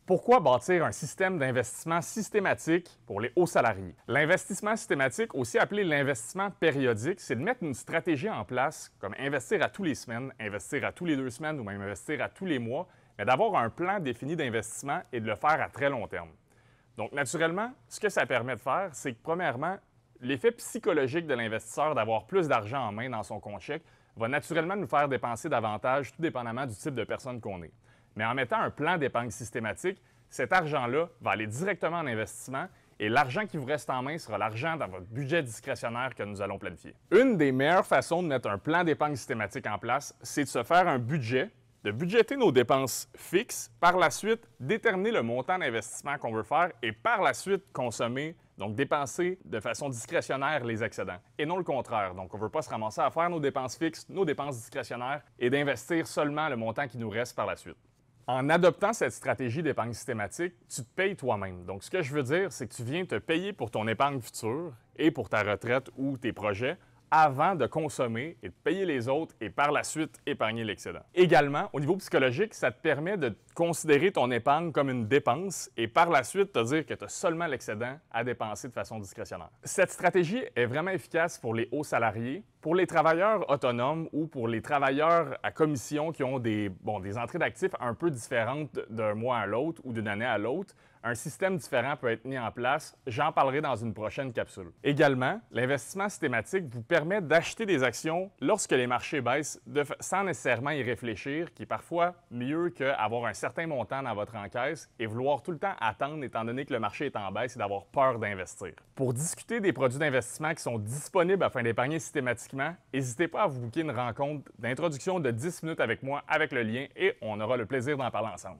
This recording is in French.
Pourquoi bâtir un système d'investissement systématique pour les hauts salariés? L'investissement systématique, aussi appelé l'investissement périodique, c'est de mettre une stratégie en place, comme investir à tous les semaines, investir à tous les 2 semaines ou même investir à tous les mois, mais d'avoir un plan défini d'investissement et de le faire à très long terme. Donc, naturellement, ce que ça permet de faire, c'est que, premièrement, l'effet psychologique de l'investisseur d'avoir plus d'argent en main dans son compte chèque va naturellement nous faire dépenser davantage, tout dépendamment du type de personne qu'on est. Mais en mettant un plan d'épargne systématique, cet argent-là va aller directement en investissement et l'argent qui vous reste en main sera l'argent dans votre budget discrétionnaire que nous allons planifier. Une des meilleures façons de mettre un plan d'épargne systématique en place, c'est de se faire un budget, de budgéter nos dépenses fixes, par la suite déterminer le montant d'investissement qu'on veut faire et par la suite consommer, donc dépenser de façon discrétionnaire les excédents et non le contraire. Donc on ne veut pas se ramasser à faire nos dépenses fixes, nos dépenses discrétionnaires et d'investir seulement le montant qui nous reste par la suite. En adoptant cette stratégie d'épargne systématique, tu te payes toi-même. Donc, ce que je veux dire, c'est que tu viens te payer pour ton épargne future et pour ta retraite ou tes projets avant de consommer et de payer les autres et par la suite épargner l'excédent. Également, au niveau psychologique, ça te permet de considérer ton épargne comme une dépense et par la suite te dire que tu as seulement l'excédent à dépenser de façon discrétionnaire. Cette stratégie est vraiment efficace pour les hauts salariés, pour les travailleurs autonomes ou pour les travailleurs à commission qui ont des entrées d'actifs un peu différentes d'un mois à l'autre ou d'une année à l'autre. Un système différent peut être mis en place. J'en parlerai dans une prochaine capsule. Également, l'investissement systématique vous permet d'acheter des actions lorsque les marchés baissent sans nécessairement y réfléchir, qui est parfois mieux qu'avoir un certain montant dans votre encaisse et vouloir tout le temps attendre étant donné que le marché est en baisse et d'avoir peur d'investir. Pour discuter des produits d'investissement qui sont disponibles afin d'épargner systématiquement, n'hésitez pas à vous booker une rencontre d'introduction de 10 minutes avec moi avec le lien et on aura le plaisir d'en parler ensemble.